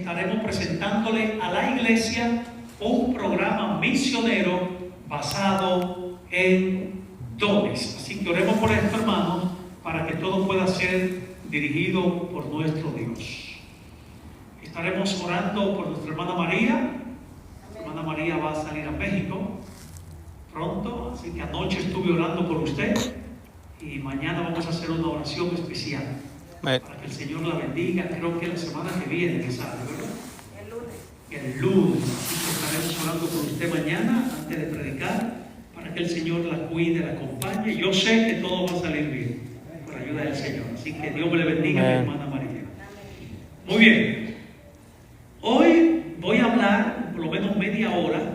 estaremos presentándole a la iglesia un programa misionero basado en dones. Así que oremos por esto, hermanos, para que todo pueda ser dirigido por nuestro Dios. Estaremos orando por nuestra hermana María. La hermana María va a salir a México pronto, así que anoche estuve orando por usted y mañana vamos a hacer una oración especial para que el Señor la bendiga. Creo que la semana que viene que sale, ¿verdad? El lunes. Así que estaremos orando por usted mañana antes de predicar, para que el Señor la cuide, la acompañe. Yo sé que todo va a salir bien por ayuda del Señor. Así que Dios me le bendiga a mi hermana María. Muy bien. Hoy voy a hablar por lo menos media hora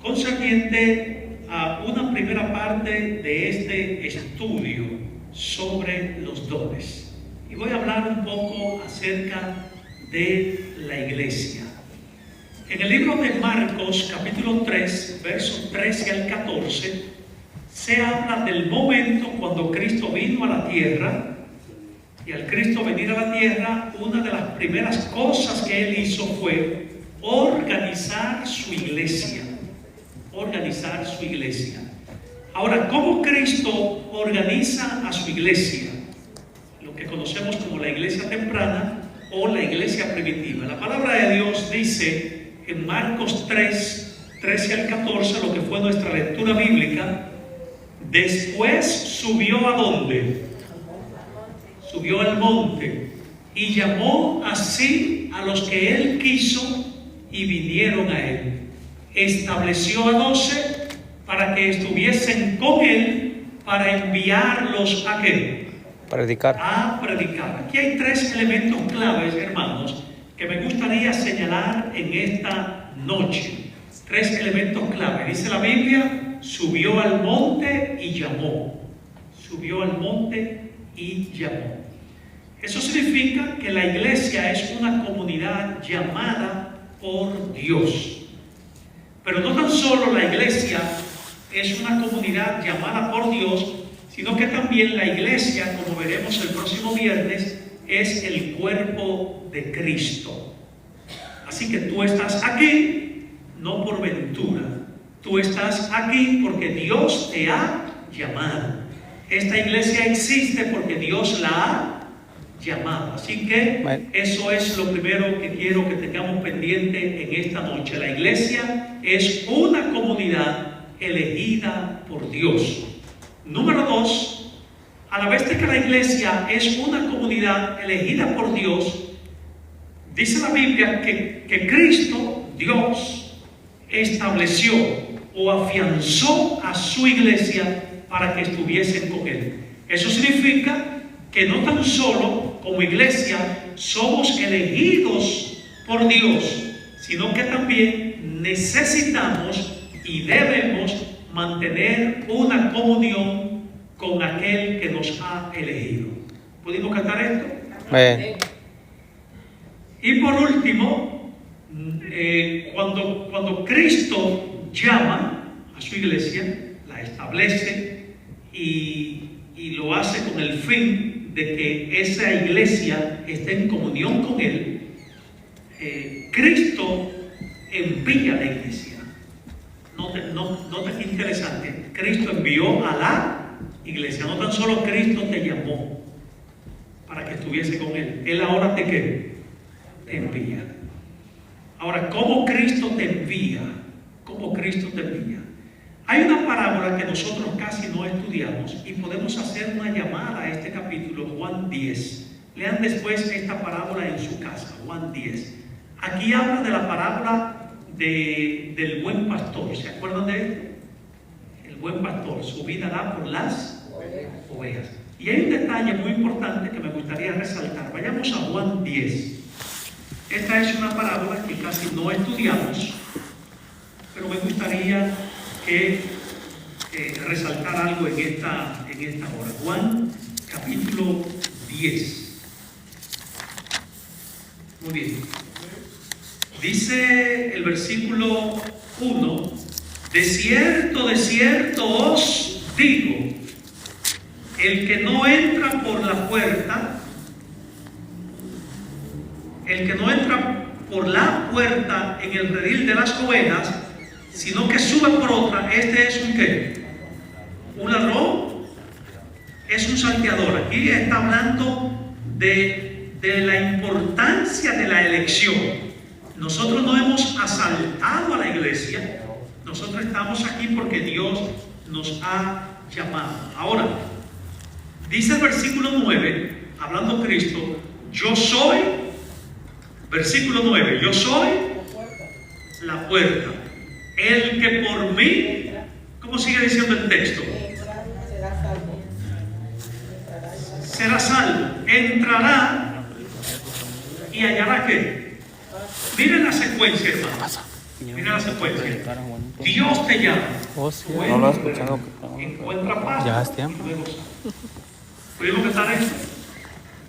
concerniente a una primera parte de este estudio sobre los dones. Y voy a hablar un poco acerca de la iglesia. En el libro de Marcos, capítulo 3, versos 13 al 14, se habla del momento cuando Cristo vino a la tierra. Y al Cristo venir a la tierra, una de las primeras cosas que Él hizo fue organizar su iglesia. Organizar su iglesia. Ahora, ¿cómo Cristo organiza a su iglesia? Lo que conocemos como la iglesia temprana o la iglesia primitiva. La palabra de Dios dice en Marcos 3, 13 al 14, lo que fue nuestra lectura bíblica. Después subió ¿a dónde? Subió al monte y llamó así a los que Él quiso y vinieron a Él. Estableció a 12 para que estuviesen con Él, para enviarlos ¿a qué? Predicar. A predicar. Aquí hay 3 elementos claves, hermanos, que me gustaría señalar en esta noche. 3 elementos clave. Dice la Biblia, subió al monte y llamó. Subió al monte y llamó. Eso significa que la iglesia es una comunidad llamada por Dios. Pero no tan solo la iglesia es una comunidad llamada por Dios, sino que también la iglesia, como veremos el próximo viernes, es el cuerpo de Cristo. Así que tú estás aquí no por ventura, tú estás aquí porque Dios te ha llamado. Esta iglesia existe porque Dios la ha llamado. Así que eso es lo primero que quiero que tengamos pendiente en esta noche. La iglesia es una comunidad elegida por Dios. Número 2, a la vez de que la iglesia es una comunidad elegida por Dios, dice la Biblia que Cristo, Dios, estableció o afianzó a su iglesia para que estuviesen con Él. Eso significa que no tan solo como iglesia somos elegidos por Dios, sino que también necesitamos y debemos mantener una comunión con aquel que nos ha elegido. ¿Pudimos cantar esto? Y por último, cuando Cristo llama a su iglesia, la establece y lo hace con el fin de que esa iglesia esté en comunión con Él, Cristo envía a la iglesia. Nota qué interesante. Cristo envió a la iglesia. No tan solo Cristo te llamó para que estuviese con Él. Él ahora te envía. Ahora, ¿cómo Cristo te envía? ¿Cómo Cristo te envía? Hay una parábola que nosotros casi no estudiamos y podemos hacer una llamada a este capítulo, Juan 10. Lean después esta parábola en su casa, Juan 10. Aquí habla de la parábola del buen pastor. ¿Se acuerdan de esto? El buen pastor, su vida da por las ovejas. Y hay un detalle muy importante que me gustaría resaltar. Vayamos a Juan 10. Esta es una parábola que casi no estudiamos, pero me gustaría resaltar algo en esta hora. Juan capítulo 10. Muy bien. Dice el versículo 1: de cierto os digo, el que no entra por la puerta en el redil de las ovejas, sino que sube por otra. Este es un ¿qué? Un ladrón, es un salteador. Aquí está hablando de la importancia de la elección. Nosotros no hemos asaltado a la iglesia, nosotros estamos aquí porque Dios nos ha llamado. Ahora, dice el versículo 9, hablando Cristo, yo soy, versículo 9, yo soy la puerta. El que por mí, ¿cómo sigue diciendo el texto? Será salvo, entrará y hallará ¿qué? Miren la secuencia, hermanos. Miren la secuencia. Dios te llama. No lo has escuchado. Encuentra paz. Ya es tiempo. ¿Oímos que está esto?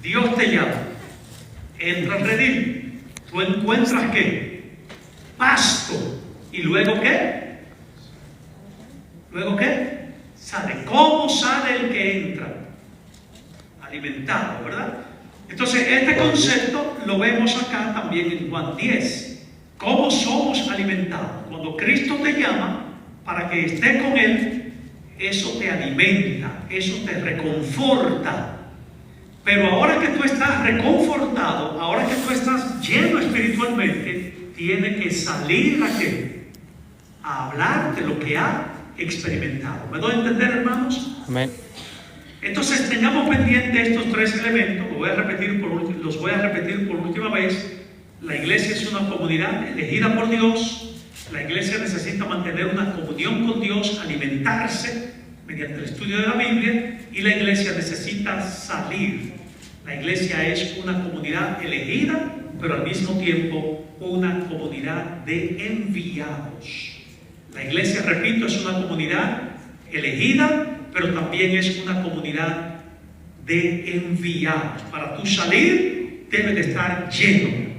Dios te llama. Entra al redil. Tú encuentras ¿qué? Pasto. ¿Y luego qué? ¿Luego qué? Sale. ¿Cómo sale el que entra? Alimentado, ¿verdad? Entonces, este concepto lo vemos acá también en Juan 10. ¿Cómo somos alimentados? Cuando Cristo te llama para que estés con Él, eso te alimenta, eso te reconforta. Pero ahora que tú estás reconfortado, ahora que tú estás lleno espiritualmente, tiene que salir a ¿qué? A hablar de lo que ha experimentado. ¿Me doy a entender, hermanos? Amén. Entonces tengamos pendiente estos tres elementos. Los voy a repetir por última vez. La iglesia es una comunidad elegida por Dios. La iglesia necesita mantener una comunión con Dios, alimentarse mediante el estudio de la Biblia, y la iglesia necesita salir. La iglesia es una comunidad elegida, pero al mismo tiempo una comunidad de enviados. La iglesia, repito, es una comunidad elegida, pero también es una comunidad de enviados. Para tú salir, debe de estar lleno.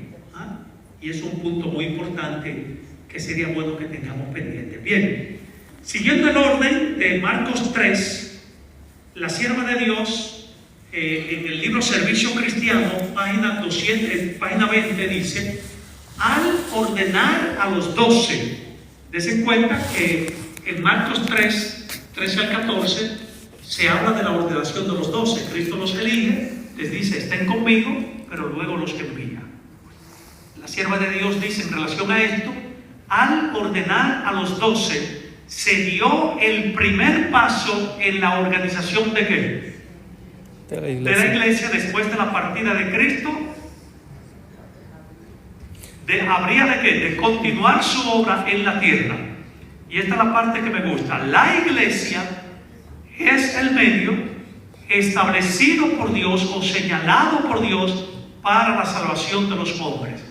Y es un punto muy importante que sería bueno que tengamos pendiente. Bien, siguiendo el orden de Marcos 3, la sierva de Dios, en el libro Servicio Cristiano, página 20, dice: al ordenar a los 12, dense cuenta que en Marcos 3, 13 al 14, se habla de la ordenación de los 12. Cristo los elige, les dice: estén conmigo, pero luego los envía. La sierva de Dios dice en relación a esto: al ordenar a los 12, se dio el primer paso en la organización ¿de qué? De la iglesia después de la partida de Cristo. Habría de qué? De continuar su obra en la tierra. Y esta es la parte que me gusta. La iglesia es el medio establecido por Dios o señalado por Dios para la salvación de los hombres.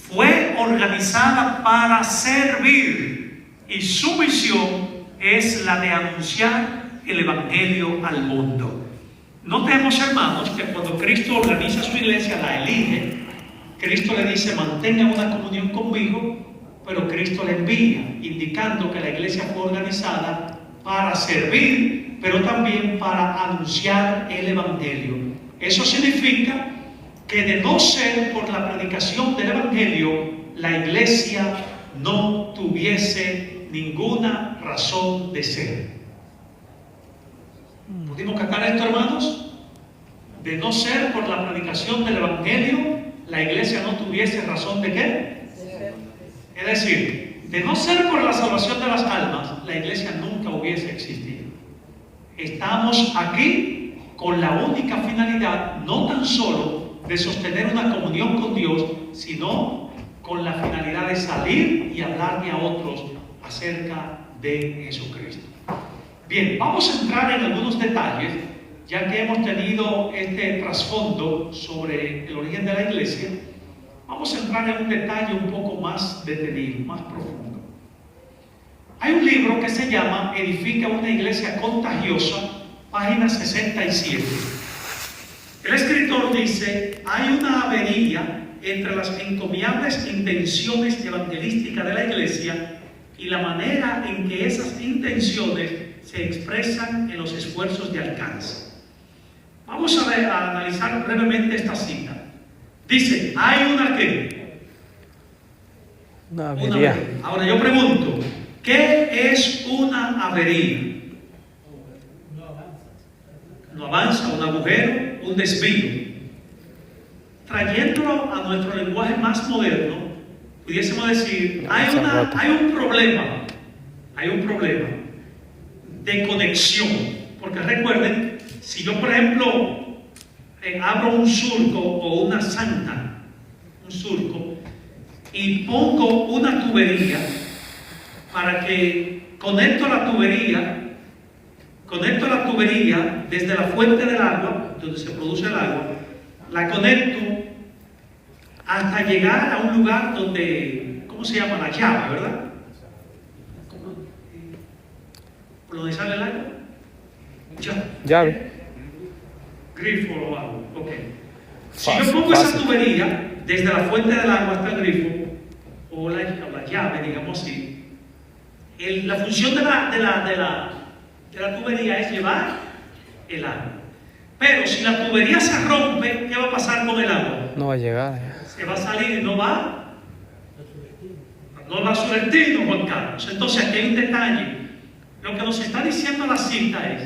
Fue organizada para servir, y su misión es la de anunciar el evangelio al mundo. Notemos, hermanos, que cuando Cristo organiza su iglesia, la elige, Cristo le dice: mantengan una comunión conmigo, pero Cristo le envía, indicando que la iglesia fue organizada para servir, pero también para anunciar el evangelio. Eso significa que de no ser por la predicación del evangelio, la iglesia no tuviese ninguna razón de ser. ¿Pudimos captar esto, hermanos? De no ser por la predicación del evangelio, la iglesia no tuviese razón de qué. Es decir, de no ser por la salvación de las almas, la iglesia nunca hubiese existido. Estamos aquí con la única finalidad, no tan solo de sostener una comunión con Dios, sino con la finalidad de salir y hablarle a otros acerca de Jesucristo. Bien, vamos a entrar en algunos detalles, ya que hemos tenido este trasfondo sobre el origen de la iglesia. Vamos a entrar en un detalle un poco más detenido, más profundo. Hay un libro que se llama Edifica una iglesia contagiosa, página 67. El escritor dice: hay una avería entre las encomiables intenciones evangelísticas de la iglesia y la manera en que esas intenciones se expresan en los esfuerzos de alcance. Vamos a, a analizar brevemente esta cita. Dice: hay una ¿qué? Una avería. Ahora yo pregunto, ¿qué es una avería? No avanza, un agujero, un desvío. Trayéndolo a nuestro lenguaje más moderno, pudiésemos decir, hay un problema de conexión. Porque recuerden, si yo por ejemplo abro un surco o una zanja, un surco, y pongo una tubería para que conecto la tubería desde la fuente del agua, donde se produce el agua, la conecto hasta llegar a un lugar donde, ¿cómo se llama? La llave, ¿verdad? ¿Por donde sale el agua? Llave. Grifo o agua, ok. Si yo pongo esa tubería desde la fuente del agua hasta el grifo, o la llave, digamos así, la función de la tubería es llevar el agua. Pero si la tubería se rompe, ¿qué va a pasar con el agua? No va a llegar. Se va a salir y no va a surtir, Juan Carlos. Entonces aquí hay un detalle. Lo que nos está diciendo la cita es,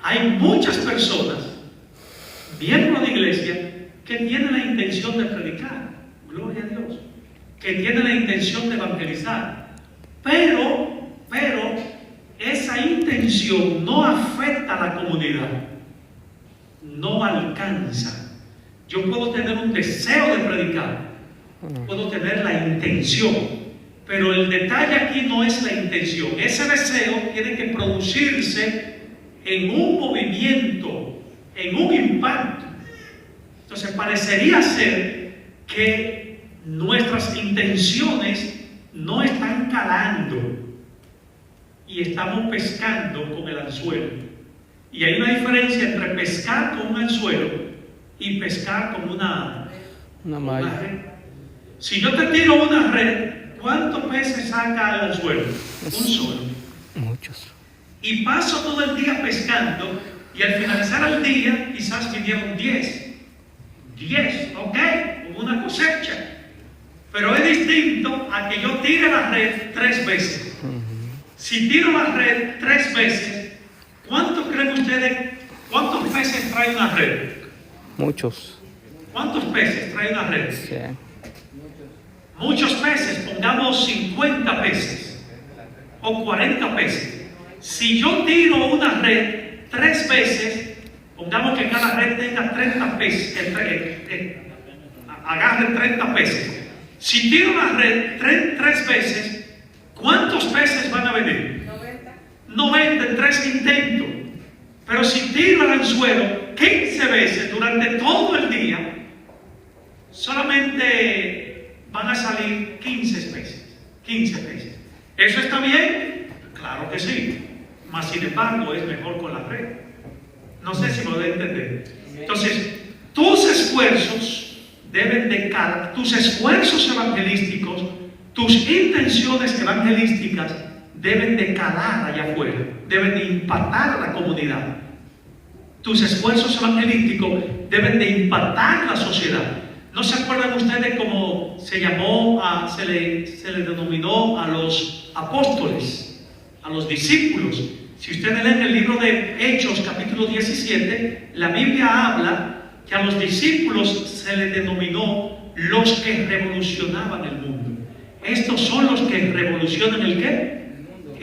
hay muchas personas, miembros de iglesia, que tienen la intención de predicar, gloria a Dios, que tienen la intención de evangelizar, pero esa intención no afecta a la comunidad, no alcanza. Yo puedo tener un deseo de predicar, puedo tener la intención, pero el detalle aquí no es la intención. Ese deseo tiene que producirse en un movimiento, en un impacto. Entonces parecería ser que nuestras intenciones no están calando y estamos pescando con el anzuelo. Y hay una diferencia entre pescar con un anzuelo y pescar con una malla. red. Si yo te tiro una red, ¿cuántos peces saca el anzuelo? Un solo. Muchos. Y paso todo el día pescando y al finalizar el día quizás vinieron 10, ok, como una cosecha. Pero es distinto a que yo tire la red 3 veces. Si tiro la red 3 veces, ¿cuántos creen ustedes? ¿Cuántos peces trae una red? Muchos. ¿Cuántos peces trae una red? Sí. Muchos peces, pongamos 50 peces o 40 peces. Si yo tiro una red 3 veces, pongamos que cada red tenga 30 peces, agarre 30 peces. Si tiro la red 3 veces, ¿cuántos peces van a venir? 90 en 3 intentos. Pero si tiro el anzuelo 15 veces durante todo el día, solamente van a salir 15 peces. 15 peces. ¿Eso está bien? Claro que sí. Mas sin embargo es mejor con la red. No sé si me voy a entender. Entonces, tus esfuerzos tus esfuerzos evangelísticos, tus intenciones evangelísticas deben de calar allá afuera, deben de impactar a la comunidad. Tus esfuerzos evangelísticos deben de impactar la sociedad. ¿No se acuerdan ustedes cómo se le denominó a los apóstoles, a los discípulos? Si ustedes leen el libro de Hechos, capítulo 17, la Biblia habla que a los discípulos se les denominó los que revolucionaban el mundo. Estos son los que revolucionan ¿el qué?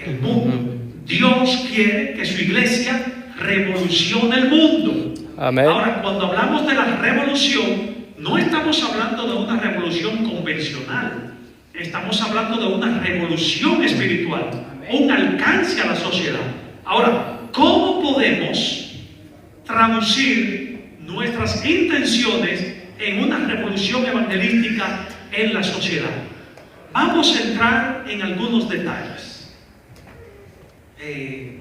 El mundo. Dios quiere que su iglesia revolucione el mundo. Amén. Ahora, cuando hablamos de la revolución, no estamos hablando de una revolución convencional. Estamos hablando de una revolución espiritual, un alcance a la sociedad. Ahora, ¿cómo podemos traducir nuestras intenciones en una revolución evangelística en la sociedad? Vamos a entrar en algunos detalles. En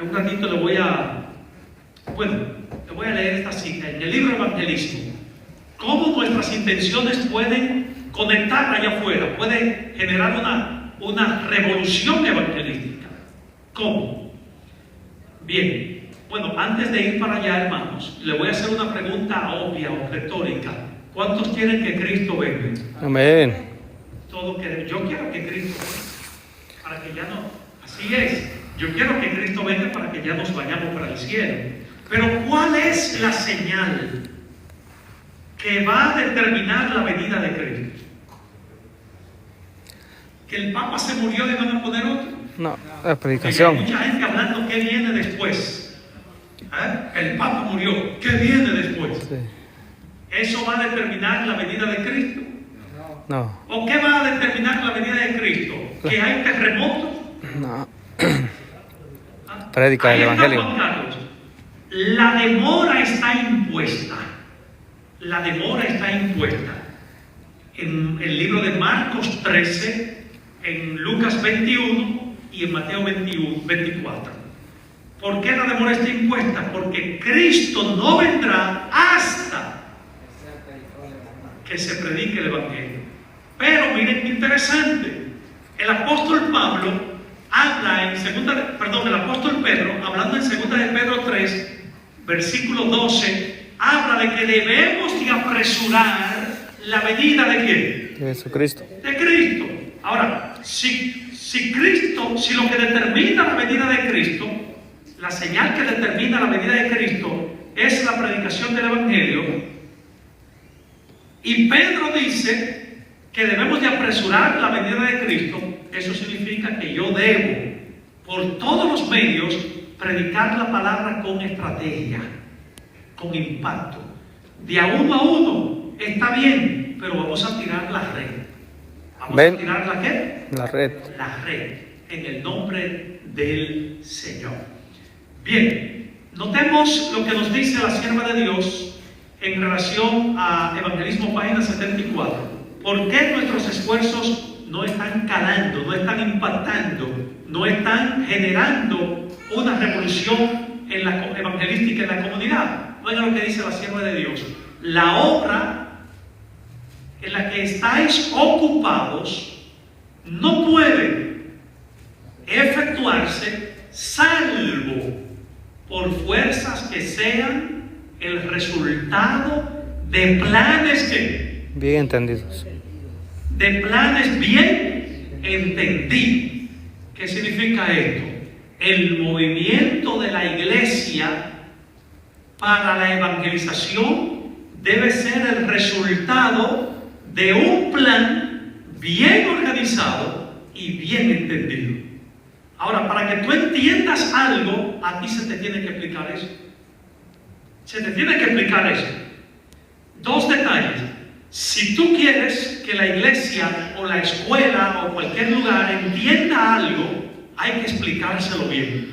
un ratito le voy a leer esta cita en el libro Evangelismo. ¿Cómo nuestras intenciones pueden conectar allá afuera? Pueden generar una revolución evangelística. ¿Cómo? Bien. Bueno, antes de ir para allá, hermanos, le voy a hacer una pregunta obvia o retórica. ¿Cuántos quieren que Cristo venga? Amén. Yo quiero que Cristo venga para que ya no, así es, yo quiero que Cristo venga para que ya nos vayamos para el cielo. Pero ¿cuál es la señal que va a determinar la venida de Cristo? ¿Que el Papa se murió y van a poner otro? No, la predicación. Hay mucha gente hablando qué viene después. El Papa murió, ¿qué viene después? Sí. ¿Eso va a determinar la venida de Cristo? No, ¿O qué va a determinar la venida de Cristo? ¿Que hay terremotos? no. Predica el Ahí está Evangelio. Juan Carlos. La demora está impuesta. La demora está impuesta. En el libro de Marcos 13, en Lucas 21 y en Mateo 24. ¿Por qué la demora está impuesta? Porque Cristo no vendrá hasta que se predique el Evangelio. Pero miren qué interesante. El apóstol Pablo habla el apóstol Pedro, hablando en 2 de Pedro 3, versículo 12, habla de que debemos de apresurar la venida de ¿quién? De Jesucristo. De Cristo. Ahora, si lo que determina la venida de Cristo, la señal que determina la venida de Cristo es la predicación del Evangelio, y Pedro dice que debemos de apresurar la venida de Cristo, eso significa que yo debo, por todos los medios, predicar la palabra con estrategia, con impacto. De a uno está bien, pero vamos a tirar la red. ¿Vamos a tirar la qué? La red. La red, en el nombre del Señor. Bien, notemos lo que nos dice la sierva de Dios en relación a Evangelismo, página 74. ¿Por qué nuestros esfuerzos no están calando, no están impactando, no están generando una revolución en la evangelística en la comunidad? Oigan lo que dice la sierva de Dios. La obra en la que estáis ocupados no puede efectuarse salvo por fuerzas que sean el resultado de planes que Bien entendidos. De planes bien entendidos. ¿Qué significa esto? El movimiento de la iglesia para la evangelización debe ser el resultado de un plan bien organizado y bien entendido. Ahora, para que tú entiendas algo, a ti se te tiene que explicar eso. Se te tiene que explicar eso. Dos detalles. Si tú quieres que la iglesia o la escuela o cualquier lugar entienda algo, hay que explicárselo bien.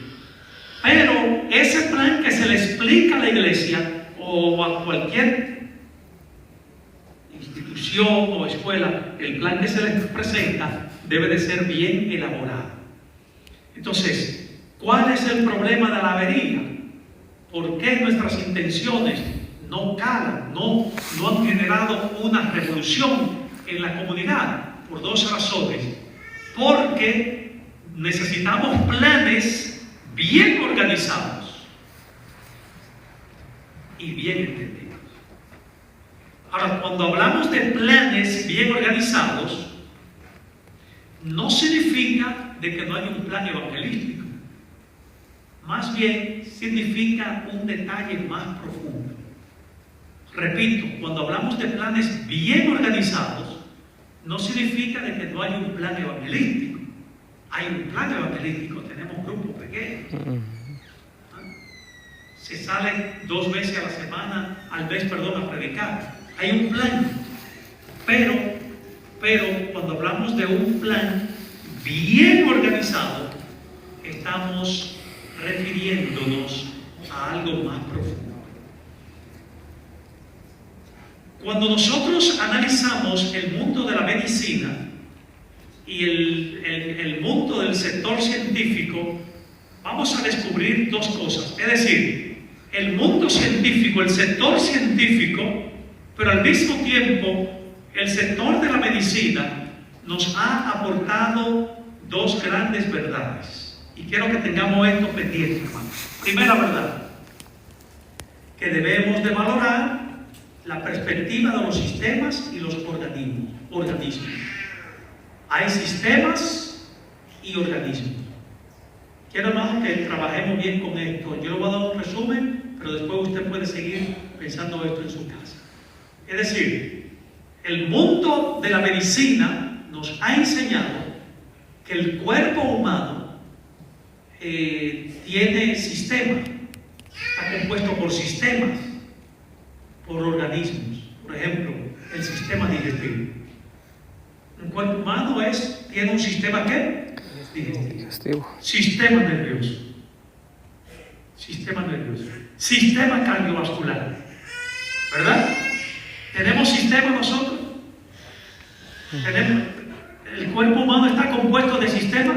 Pero ese plan que se le explica a la iglesia o a cualquier institución o escuela, el plan que se les presenta debe de ser bien elaborado. Entonces, ¿cuál es el problema de la avería? ¿Por qué nuestras intenciones no calan, no han generado una revolución en la comunidad? Por dos razones. Porque necesitamos planes bien organizados y bien entendidos. Ahora, cuando hablamos de planes bien organizados, no significa de que no haya un plan evangelístico. Más bien significa un detalle más profundo. Repito, cuando hablamos de planes bien organizados, no significa de que no haya un plan evangelístico. Hay un plan evangelístico, tenemos grupos pequeños. Se salen 2 veces a la semana, a predicar. Hay un plan. Pero cuando hablamos de un plan bien organizado, estamos refiriéndonos a algo más profundo. Cuando nosotros analizamos el mundo de la medicina y el mundo del sector científico, vamos a descubrir dos cosas. Es decir, el mundo científico, el sector científico, pero al mismo tiempo el sector de la medicina nos ha aportado dos grandes verdades. Y quiero que tengamos esto pendiente, hermano. Primera verdad, que debemos de valorar la perspectiva de los sistemas y los organismos. Hay sistemas y organismos. Quiero, hermano, que trabajemos bien con esto. Yo le voy a dar un resumen, pero después usted puede seguir pensando esto en su casa. Es decir, el mundo de la medicina nos ha enseñado que el cuerpo humano tiene sistemas, está compuesto por sistemas, por organismos. Por ejemplo, el sistema digestivo. El cuerpo humano tiene un sistema ¿qué? Digestivo. Sistema nervioso. Sistema nervioso. Sistema cardiovascular. ¿Verdad? ¿Tenemos sistema nosotros? ¿El cuerpo humano está compuesto de sistemas?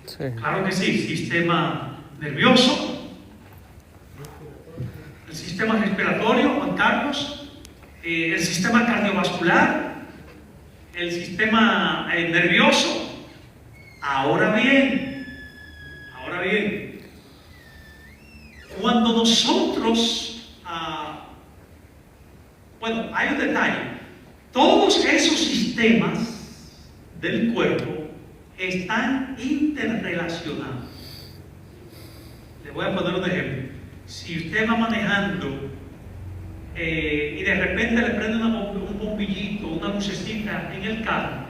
Sí. Claro que sí. Sistema nervioso, el sistema respiratorio, Juan Carlos, el sistema cardiovascular, el sistema nervioso. Ahora bien, cuando nosotros, hay un detalle, todos esos sistemas del cuerpo están interrelacionados. Le voy a poner un ejemplo. Si usted va manejando y de repente le prende un bombillito, una lucecita en el carro,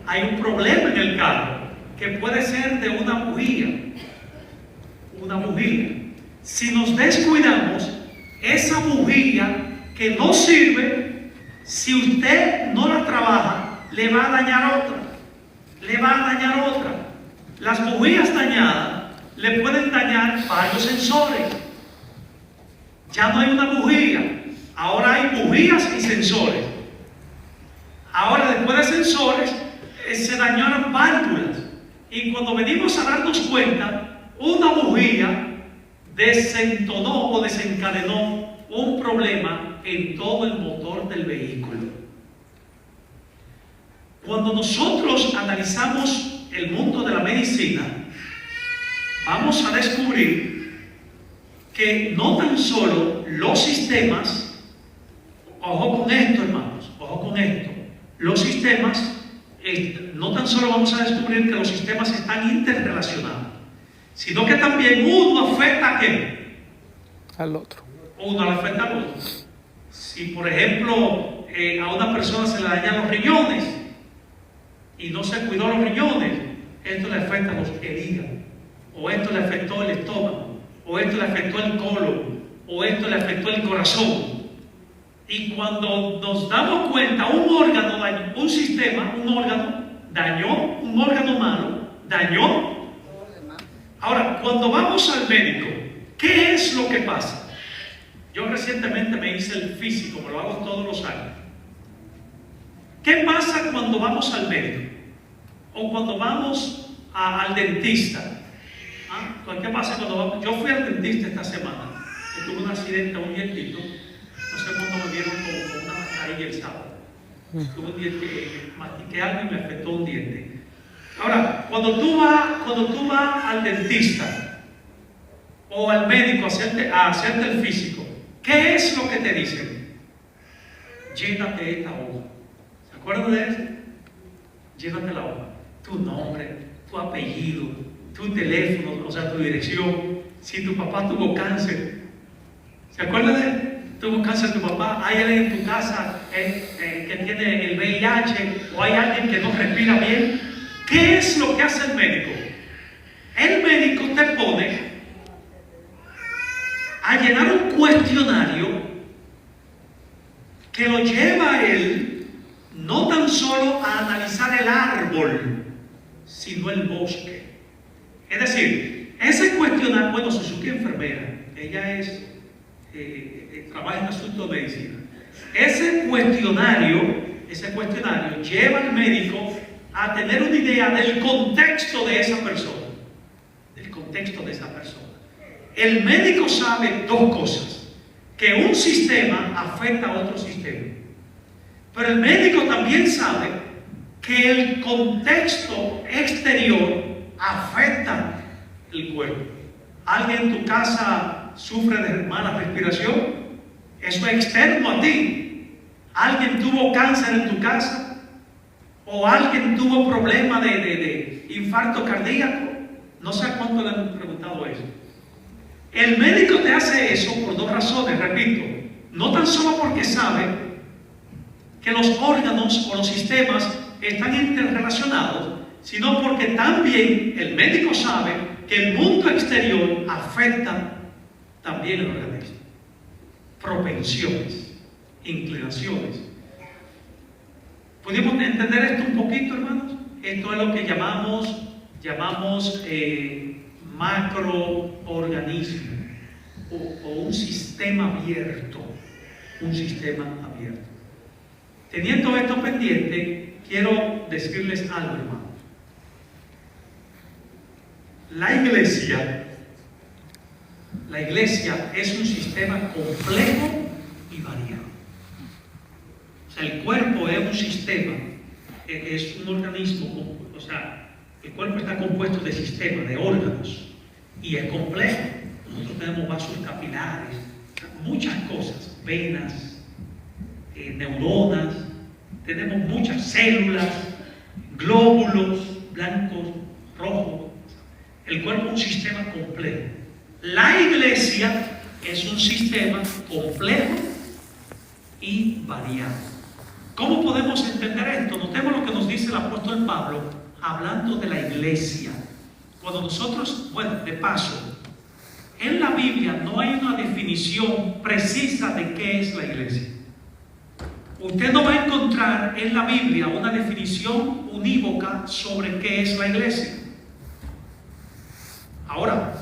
hay un problema en el carro que puede ser de una bujía. Si nos descuidamos, esa bujía que no sirve, si usted no la trabaja, le va a dañar otra. Las bujías dañadas le pueden dañar varios sensores. Ya no hay una bujía, ahora hay bujías y sensores. Ahora, después de sensores, se dañaron válvulas. Y cuando venimos a darnos cuenta, una bujía desentonó o desencadenó un problema en todo el motor del vehículo. Cuando nosotros analizamos el mundo de la medicina, vamos a descubrir que no tan solo los sistemas, ojo con esto, hermanos, ojo con esto, los sistemas, no tan solo vamos a descubrir que los sistemas están interrelacionados, sino que también uno afecta ¿a qué? Al otro. Uno afecta al otro. Si, por ejemplo, a una persona se le dañan los riñones y no se cuidó los riñones, esto le afecta a los hígados, o esto le afectó el estómago, o esto le afectó el colon, o esto le afectó el corazón. Y cuando nos damos cuenta, un órgano dañó, un órgano malo dañó. Ahora, cuando vamos al médico, ¿qué es lo que pasa? Yo recientemente me hice el físico, me lo hago todos los años. ¿Qué pasa cuando vamos al médico? O cuando vamos al dentista. ¿Qué pasa cuando vamos? Yo fui al dentista esta semana, que tuve un accidente a un dientito. No sé cuándo me vieron con una mascarilla el sábado. Tuve un diente, mastiqué algo y me afectó un diente. Ahora, cuando tú vas al dentista o al médico a hacerte el físico, ¿qué es lo que te dicen? Llénate esta hoja. ¿Se acuerdan de eso? Llénate la hoja. Tu nombre, tu apellido, tu teléfono, o sea, tu dirección. Si tu papá tuvo cáncer, ¿se acuerdan de eso? Tuvo cáncer tu papá, hay alguien en tu casa que tiene el VIH, o hay alguien que no respira bien. ¿Qué es lo que hace el médico? El médico te pone a llenar un cuestionario que lo lleva a él no tan solo a analizar el árbol, sino el bosque. Es decir, ese cuestionario, bueno, Suzuki es enfermera, ella trabaja en asuntos de medicina. Ese cuestionario lleva al médico a tener una idea del contexto de esa persona. El médico sabe dos cosas: que un sistema afecta a otro sistema, pero el médico también sabe que el contexto exterior afecta el cuerpo. ¿Alguien en tu casa sufre de mala respiración? Eso es externo a ti. ¿Alguien tuvo cáncer en tu casa? o alguien tuvo problema de infarto cardíaco. No sé a cuánto le han preguntado eso. El médico te hace eso por dos razones, repito. No tan solo porque sabe que los órganos o los sistemas están interrelacionados, sino porque también el médico sabe que el mundo exterior afecta también el organismo. Propensiones, inclinaciones. ¿Pudimos entender esto un poquito, hermanos? Esto es lo que llamamos macroorganismo o un sistema abierto. Un sistema abierto. Teniendo esto pendiente, quiero decirles algo, hermanos. La iglesia es un sistema complejo y variado. O sea, el cuerpo es un sistema, es un organismo, o sea, el cuerpo está compuesto de sistemas, de órganos, y es complejo. Nosotros tenemos vasos capilares, muchas cosas, venas, neuronas, tenemos muchas células, glóbulos blancos, rojos. El cuerpo es un sistema complejo. La iglesia es un sistema complejo y variado. ¿Cómo podemos entender esto? Notemos lo que nos dice el apóstol Pablo hablando de la iglesia. Cuando nosotros, bueno, de paso, en la Biblia no hay una definición precisa de qué es la iglesia. Usted no va a encontrar en la Biblia una definición unívoca sobre qué es la iglesia. Ahora,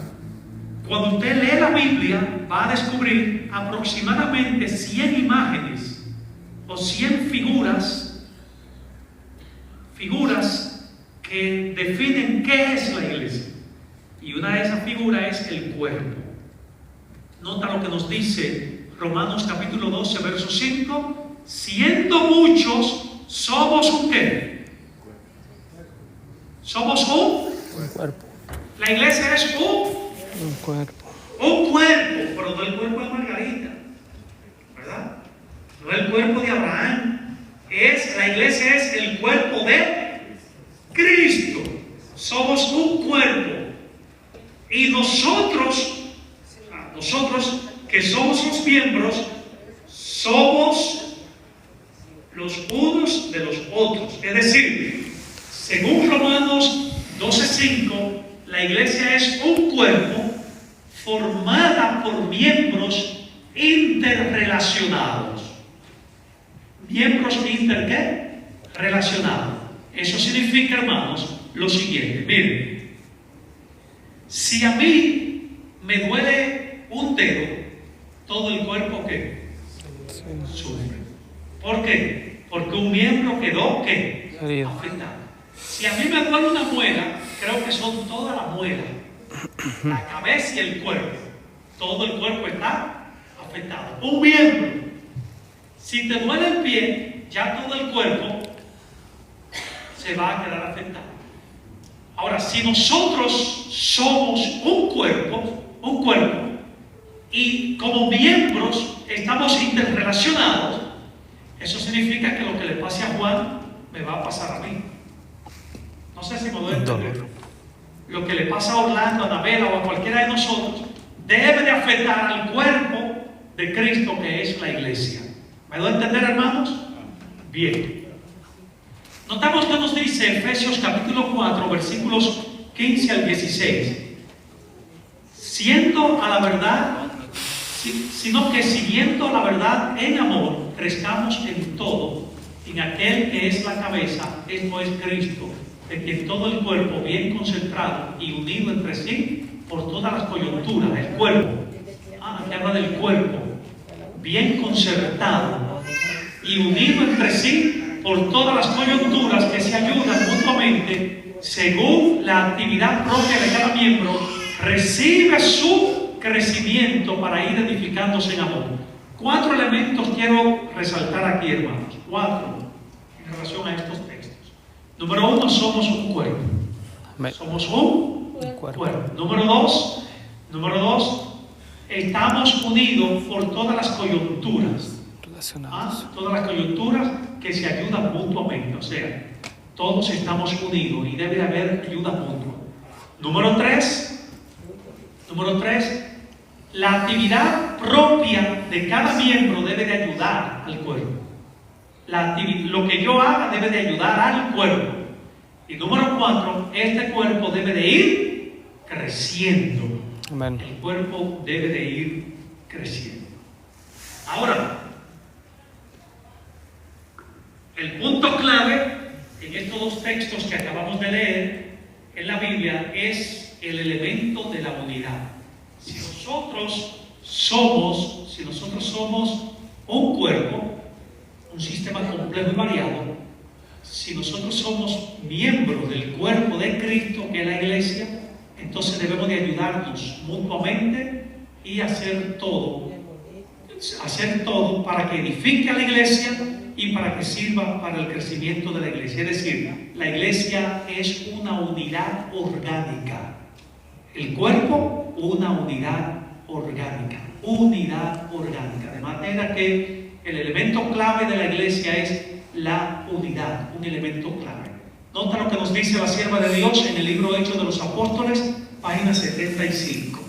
cuando usted lee la Biblia, va a descubrir aproximadamente 100 imágenes o 100 figuras que definen qué es la iglesia. Y una de esas figuras es el cuerpo. Nota lo que nos dice Romanos capítulo 12, verso 5. Siendo muchos, somos un ¿qué? Somos un cuerpo. La iglesia es Un cuerpo. Un cuerpo, pero no el cuerpo de Margarita, ¿verdad? No el cuerpo de Abraham. La iglesia es el cuerpo de Cristo. Somos un cuerpo. Y nosotros que somos los miembros, somos los unos de los otros. Es decir, según Romanos 12:5, la iglesia es un cuerpo formada por miembros interrelacionados. Miembros relacionados. Eso significa, hermanos, lo siguiente. Miren, si a mí me duele un dedo, todo el cuerpo ¿qué? Sufre. ¿Por qué? Porque un miembro quedó ¿qué? Afectado. Si a mí me duele una muela, creo que son todas las muelas, la cabeza y el cuerpo. Todo el cuerpo está afectado. Un miembro. Si te duele el pie, ya todo el cuerpo se va a quedar afectado. Ahora, si nosotros somos un cuerpo, y como miembros estamos interrelacionados, eso significa que lo que le pase a Juan me va a pasar a mí. No sé si me doy a entender. Lo que le pasa a Orlando, a Anabela o a cualquiera de nosotros debe de afectar al cuerpo de Cristo, que es la iglesia. ¿Me doy a entender, hermanos? Bien. Notamos que nos dice Efesios capítulo 4, versículos 15 al 16. Siendo a la verdad, sino que siguiendo la verdad en amor, crezcamos en todo, en aquel que es la cabeza, esto es Cristo, de quien todo el cuerpo bien concentrado y unido entre sí por todas las coyunturas, el cuerpo, que habla del cuerpo, bien concertado y unido entre sí por todas las coyunturas que se ayudan mutuamente según la actividad propia de cada miembro, recibe su crecimiento para ir edificándose en amor. 4 elementos quiero resaltar aquí, hermanos. 4 en relación a estos textos. Número 1, somos un cuerpo. Somos un cuerpo. Número 2, estamos unidos por todas las coyunturas. Todas las coyunturas que se ayudan mutuamente. O sea, todos estamos unidos y debe haber ayuda mutua. Número tres, la actividad propia de cada miembro debe de ayudar al cuerpo. Lo que yo haga debe de ayudar al cuerpo. Y número 4, este cuerpo debe de ir creciendo. Amén. El cuerpo debe de ir creciendo. Ahora, el punto clave en estos dos textos que acabamos de leer en la Biblia es el elemento de la unidad. Si nosotros somos un cuerpo, un sistema complejo y variado, si nosotros somos miembros del cuerpo de Cristo, que es la iglesia, entonces debemos de ayudarnos mutuamente y hacer todo para que edifique a la iglesia y para que sirva para el crecimiento de la iglesia. Es decir, la iglesia es una unidad orgánica. El cuerpo, una unidad orgánica. De manera que el elemento clave de la iglesia es la unidad, un elemento clave. Nota lo que nos dice la sierva de Dios en el libro Hechos de los Apóstoles, página 75.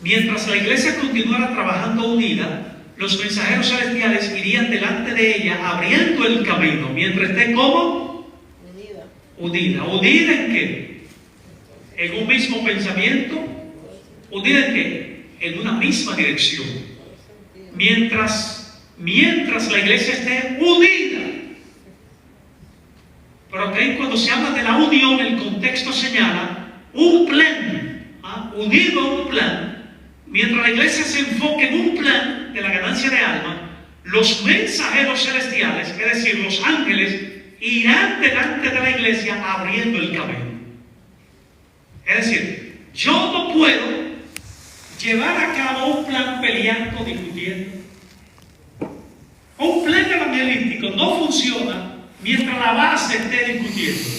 Mientras la iglesia continuara trabajando unida, los mensajeros celestiales irían delante de ella abriendo el camino. Mientras esté ¿cómo? Unida. ¿Unida en qué? ¿En un mismo pensamiento? ¿Unida en qué? En una misma dirección. Mientras la iglesia esté unida. Pero que cuando se habla de la unión, el contexto señala un plan, unido a un plan. Mientras la iglesia se enfoque en un plan de la ganancia de alma, los mensajeros celestiales, es decir, los ángeles, irán delante de la iglesia abriendo el camino. Es decir, yo no puedo llevar a cabo un plan peleando, discutiendo. Un plan evangelístico no funciona mientras la base esté discutiendo,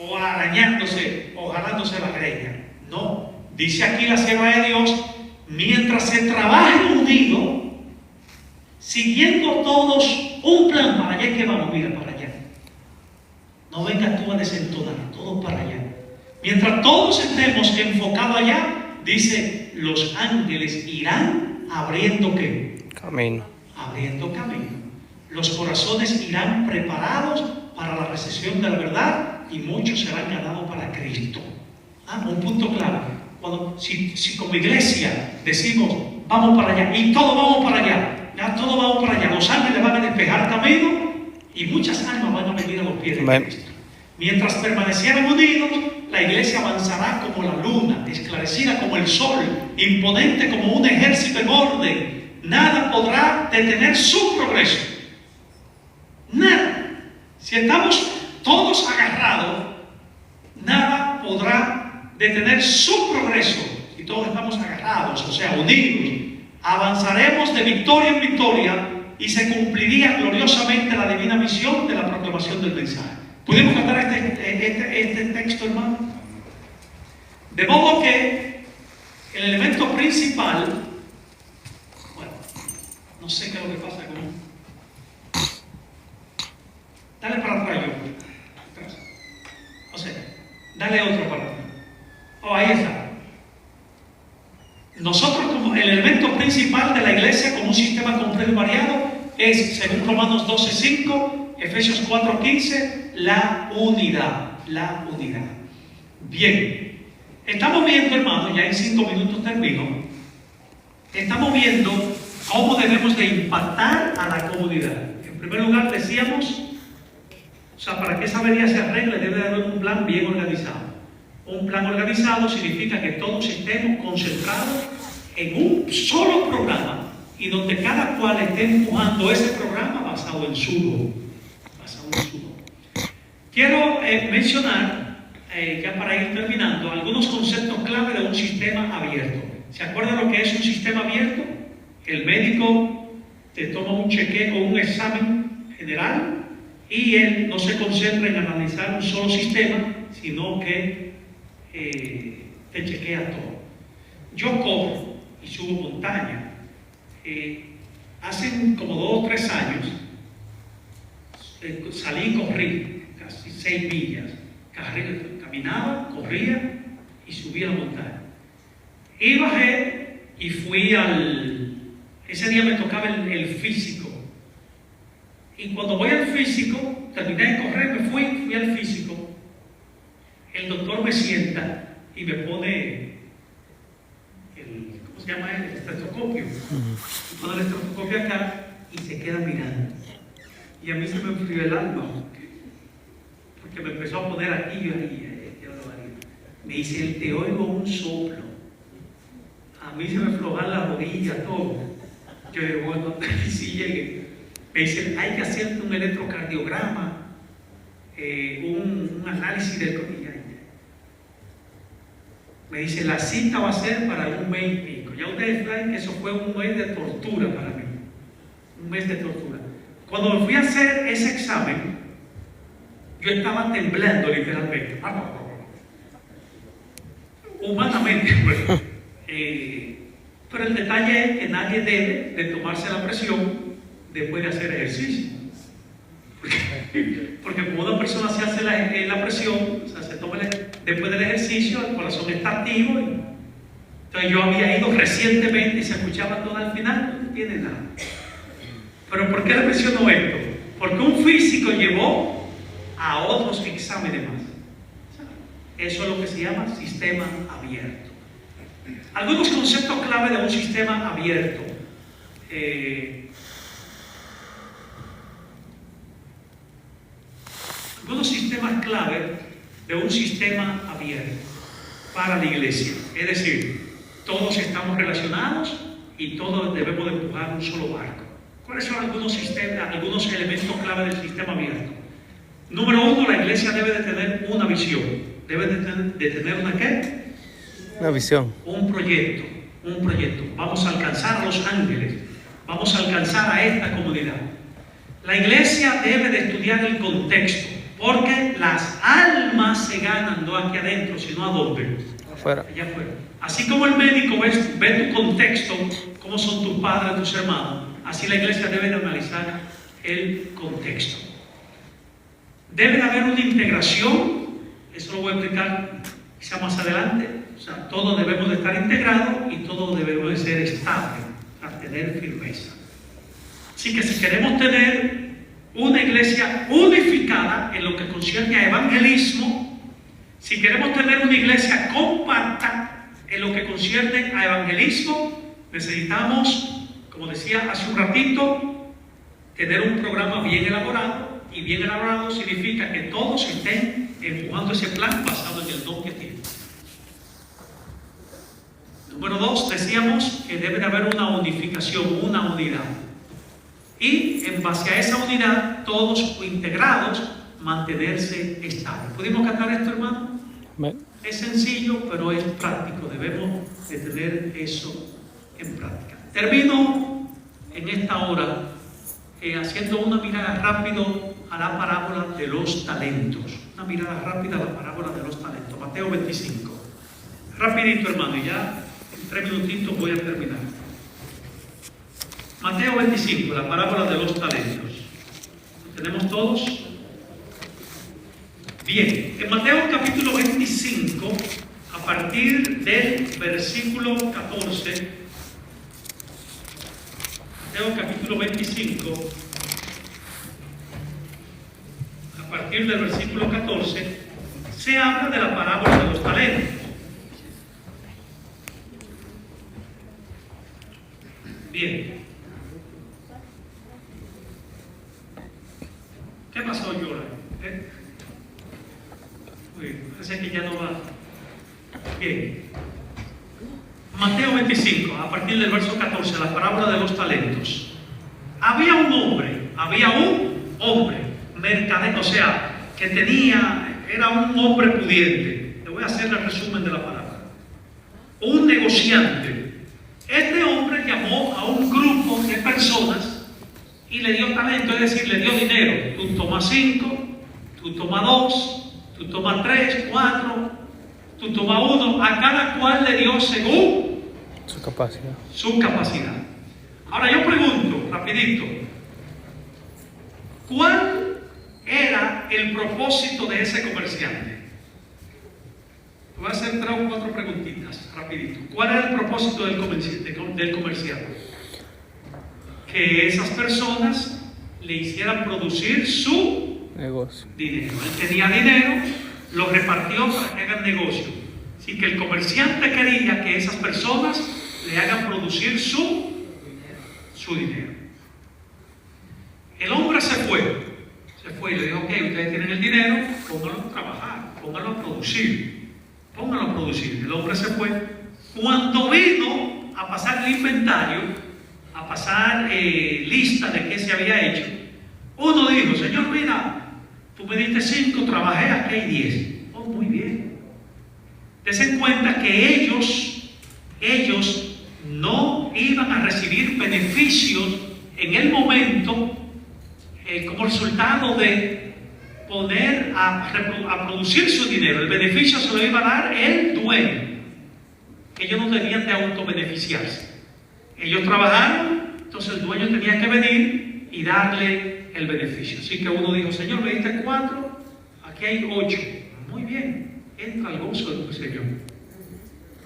o arañándose, o jalándose la greña. No. Dice aquí la sierva de Dios, mientras se trabaje unido, siguiendo todos un plan para allá, que vamos, mira, para allá. No vengas tú a desentonar, todos para allá. Mientras todos estemos enfocados allá, dice, los ángeles irán abriendo ¿qué? Camino. Abriendo camino. Los corazones irán preparados para la recepción de la verdad y muchos serán ganados para Cristo. Un punto clave. Si como iglesia decimos vamos para allá y todos vamos para allá, todos vamos para allá, los ángeles van a despejar camino y muchas almas van a venir a los pies de Cristo. Mientras permanecieran unidos, la iglesia avanzará como la luna, esclarecida como el sol, imponente como un ejército en orden. Nada podrá detener su progreso. Nada. Si estamos todos agarrados, nada podrá detener su progreso. Si todos estamos agarrados, o sea, unidos, avanzaremos de victoria en victoria y se cumpliría gloriosamente la divina misión de la proclamación del mensaje. ¿Pudimos cantar este texto, hermano? De modo que el elemento principal, bueno, no sé qué es lo que pasa con... Dale para atrás, yo. O sea, dale otro para atrás. Ahí está. Nosotros, como el elemento principal de la iglesia, como un sistema complejo y variado, es, según Romanos 12:5, Efesios 4:15, la unidad. La unidad. Bien, estamos viendo, hermano, ya en 5 minutos termino, estamos viendo cómo debemos de impactar a la comunidad. En primer lugar, decíamos, o sea, para que esa avería se arregle, debe de haber un plan bien organizado. Un plan organizado significa que todos estemos concentrados en un solo programa y donde cada cual esté empujando ese programa basado en su don. Quiero mencionar, ya para ir terminando, algunos conceptos clave de un sistema abierto. ¿Se acuerdan lo que es un sistema abierto? El médico te toma un chequeo o un examen general y él no se concentra en analizar un solo sistema, sino que te chequea todo. Yo corro y subo montaña. Hace como 2 o 3 años salí y corrí, casi 6 millas. Caminaba, corría y subí a la montaña. Y bajé y fui ese día me tocaba el físico. Y cuando voy al físico, terminé de correr, me fui al físico. El doctor me sienta y me pone ¿cómo se llama? El estetoscopio. Me pone el estetoscopio acá y se queda mirando. Y a mí se me enfrió el alma, porque me empezó a poner aquí y ahí. Me dice, él te oigo un soplo. A mí se me aflojan las rodillas, todo. Yo digo, bueno, si llegue. Me dice, hay que hacerte un electrocardiograma, un análisis del corazón. Me dice, la cita va a ser para 1 mes y pico. Ya ustedes saben que eso fue un mes de tortura para mí. Un mes de tortura. Cuando me fui a hacer ese examen, yo estaba temblando literalmente. Humanamente, pues. Pero el detalle es que nadie debe de tomarse la presión después de hacer ejercicio. Porque como una persona se hace la presión, o sea, se toma después del ejercicio, el corazón está activo. Entonces yo había ido recientemente y se escuchaba todo al final, no tiene nada. Pero ¿por qué le menciono esto? Porque un físico llevó a otros exámenes más. Eso es lo que se llama sistema abierto. Algunos conceptos clave de un sistema abierto. Algunos sistemas clave de un sistema abierto para la iglesia. Es decir, todos estamos relacionados y todos debemos de empujar un solo barco. ¿Cuáles son algunos elementos clave del sistema abierto? Número 1, la iglesia debe de tener una visión. Debe de tener una ¿qué? Una visión. Un proyecto. Vamos a alcanzar a los ángeles. Vamos a alcanzar a esta comunidad. La iglesia debe de estudiar el contexto, porque las almas se ganan no aquí adentro, sino ¿a dónde? Afuera. Allá afuera. Así como el médico ve tu contexto, cómo son tus padres, tus hermanos, así la iglesia debe de analizar el contexto. Debe de haber una integración, eso lo voy a explicar quizá más adelante. O sea, todos debemos de estar integrados y todos debemos de ser estables, para tener firmeza. Así que si queremos tener una iglesia unificada en lo que concierne a evangelismo, si queremos tener una iglesia compacta en lo que concierne a evangelismo, necesitamos, como decía hace un ratito, tener un programa bien elaborado. Y bien elaborado significa que todos estén empujando ese plan basado en el don que tienen. Número 2, decíamos que debe de haber una unificación, una unidad. Y en base a esa unidad, todos integrados, mantenerse estables. ¿Pudimos cantar esto, hermano? Es sencillo, pero es práctico. Debemos de tener eso en práctica. Termino en esta hora haciendo una mirada rápida a la parábola de los talentos. Una mirada rápida a la parábola de los talentos. Mateo 25. Rapidito, hermano, y ya en 3 minutitos voy a terminar. Mateo 25, la parábola de los talentos. ¿Lo tenemos todos? Bien, en Mateo capítulo 25, a partir del versículo 14, Mateo capítulo 25, a partir del versículo 14, se habla de la parábola de los talentos. Bien. ¿Qué pasó, Yola? Parece que ya no va. Bien. Mateo 25, a partir del verso 14, la parábola de los talentos. Había un hombre, mercader, o sea, que era un hombre pudiente. Le voy a hacer el resumen de la palabra. Un negociante. Este hombre llamó a un grupo de personas y le dio talento, es decir, le dio dinero. Tú tomas 5, tú tomas 2, tú tomas 3, 4, tú tomas 1. A cada cual le dio según su capacidad. Ahora yo pregunto, rapidito, el propósito de ese comerciante? Te voy a hacer 3 o 4 preguntitas, rapidito. ¿Cuál era el propósito del comerciante? Que esas personas le hicieran producir su negocio. Dinero. Él tenía dinero, lo repartió para que hagan negocio. Así que el comerciante quería que esas personas le hagan producir su dinero. El hombre se fue y le dijo: ok, ustedes tienen el dinero, pónganlo a trabajar, pónganlo a producir. El hombre se fue. Cuando vino a pasar el inventario, a pasar lista de qué se había hecho, uno dijo: Señor, mira, tú me diste 5, trabajé, aquí hay 10. Oh, muy bien. Dese en cuenta que ellos no iban a recibir beneficios en el momento como resultado de poner a producir su dinero. El beneficio se lo iba a dar el dueño. Ellos no debían de autobeneficiarse. Ellos trabajaron, entonces el dueño tenía que venir y darle el beneficio. Así que uno dijo: Señor, me diste 4, aquí hay 8. Muy bien, entra al gozo de tu Señor.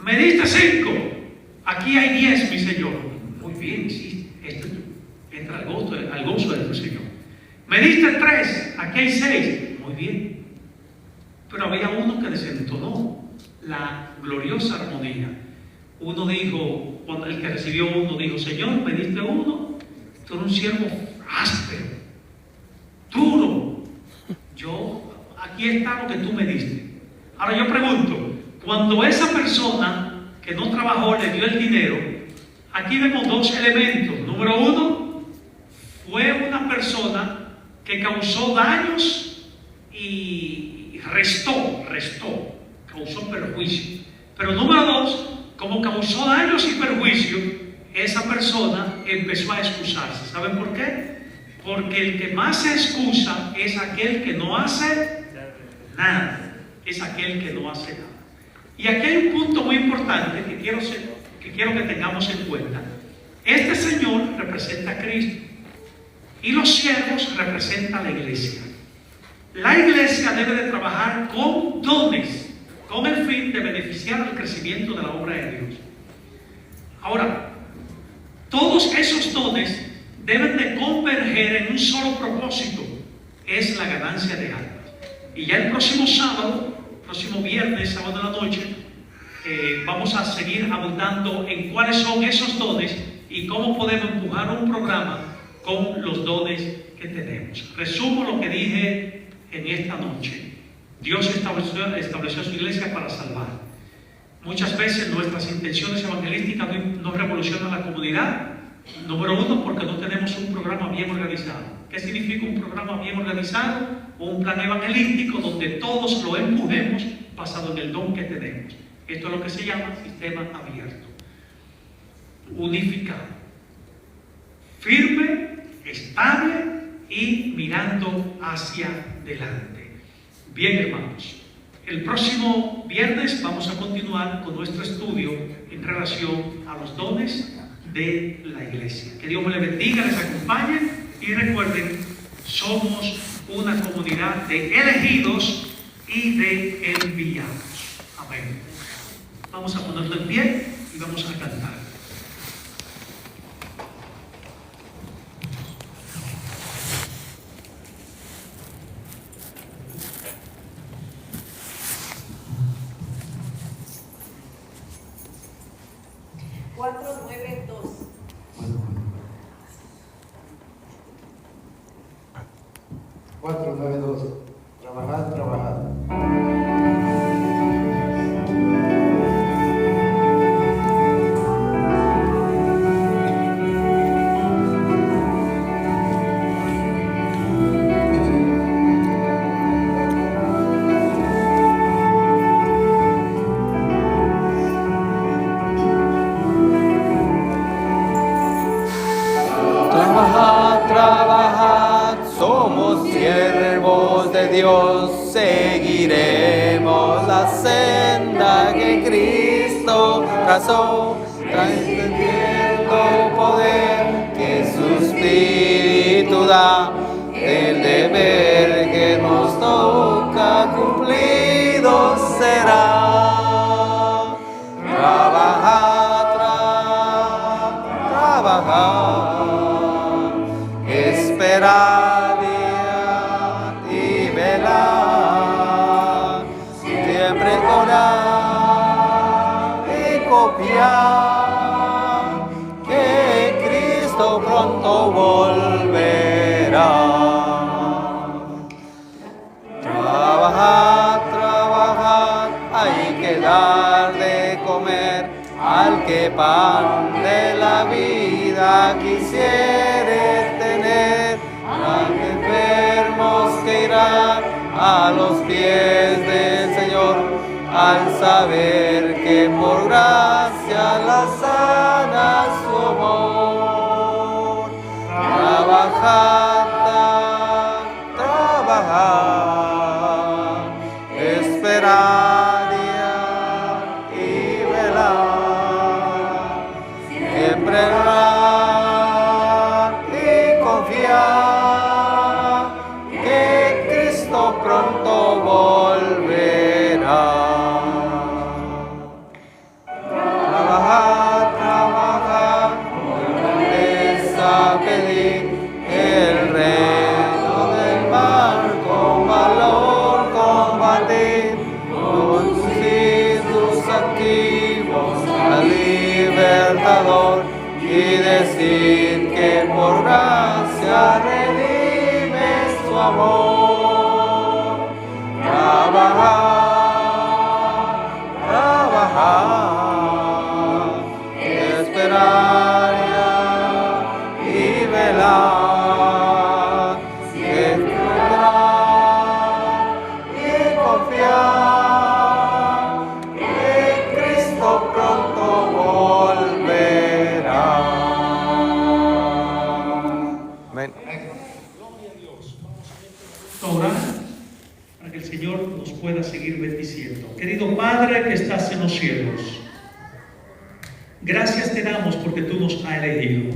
Me diste 5, aquí hay 10, mi Señor. Muy bien, sí, entra al gozo de tu Señor. Me diste 3, aquí hay 6. Muy bien. Pero había uno que desentonó la gloriosa armonía. Uno dijo, cuando el que recibió uno dijo: Señor, me diste 1, tú eres un siervo áspero, duro. Aquí está lo que tú me diste. Ahora yo pregunto, cuando esa persona que no trabajó le dio el dinero, aquí vemos 2 elementos. Número 1, fue una persona que causó daños y causó perjuicio. Pero número 2, como causó daños y perjuicio, esa persona empezó a excusarse. ¿Saben por qué? Porque el que más se excusa es aquel que no hace nada. Y aquí hay un punto muy importante que quiero que tengamos en cuenta. Este Señor representa a Cristo y los siervos representan a la iglesia. La iglesia debe de trabajar con dones, con el fin de beneficiar el crecimiento de la obra de Dios. Ahora, todos esos dones deben de converger en un solo propósito: es la ganancia de almas. Y ya el próximo viernes, sábado de la noche, vamos a seguir abundando en cuáles son esos dones y cómo podemos empujar un programa con los dones que tenemos. Resumo lo que dije en esta noche. Dios estableció su iglesia para salvar. Muchas veces nuestras intenciones evangelísticas no revolucionan la comunidad. Número 1, porque no tenemos un programa bien organizado. ¿Qué significa un programa bien organizado? Un plan evangelístico donde todos lo empujemos basado en el don que tenemos. Esto es lo que se llama sistema abierto, unificado, firme, estable y mirando hacia adelante. Bien, hermanos, el próximo viernes vamos a continuar con nuestro estudio en relación a los dones de la iglesia. Que Dios me les bendiga, les acompañe y recuerden, somos una comunidad de elegidos y de enviados. Amén. Vamos a ponerlo en pie y vamos a cantar. Trabajad, trabajad. Trabajad, trabajad, somos siervos de Dios, seguiremos la senda que Cristo trazó, transmitiendo poder que su Espíritu Espíritu da, el deber que nos toca cumplido será. Trabajar, trabajar, esperar y velar, siempre orar y copiar, que Cristo pronto volverá. Trabajar, trabajar, hay que dar de comer al que pan de la vida quisiere tener, a enfermos que irán a los pies del Señor, al saber que por gracia la sana su amor. Trabajar, trabajar, esperar y velar, siempre orar y confiar, que Cristo pronto volverá. Trabajar, trabajar, con grandeza pedir el reino del mar, con valor combatir, con sus hijos activos al libertador, y decir que por gracia redime su amor. Trabajar, trabajar, esperar y velar, siempre orar y confiar, que Cristo pronto volverá. Amén. Orar para que el Señor nos pueda seguir bendiciendo. Querido Padre que estás en los cielos, gracias te damos porque tú nos has elegido.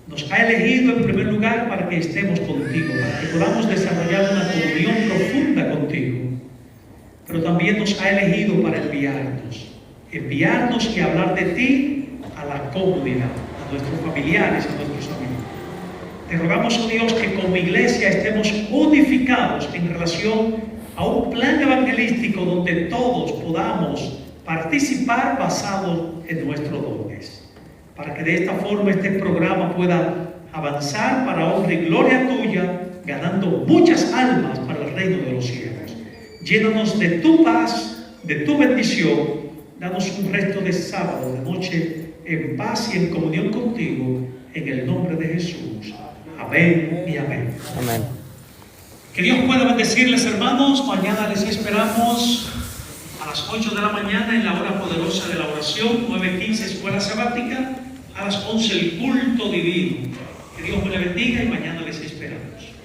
Nos ha elegido en primer lugar para que estemos contigo, para que podamos desarrollar una comunión profunda contigo. Pero también nos ha elegido para enviarnos y hablar de ti a la comunidad, a nuestros familiares, a nuestros amigos. Te rogamos, oh Dios, que como iglesia estemos unificados en relación a un plan evangelístico donde todos podamos participar basados en nuestros dones, para que de esta forma este programa pueda avanzar para honra y gloria tuya, ganando muchas almas para el reino de los cielos. Llénanos de tu paz, de tu bendición. Danos un resto de sábado, de noche, en paz y en comunión contigo, en el nombre de Jesús. Amén y amén. Amén. Que Dios pueda bendecirles, hermanos. Mañana les esperamos a las 8 de la mañana en la hora poderosa de la oración, 9:15 escuela sabática, a las 11 el culto divino. Que Dios me le bendiga y mañana les esperamos.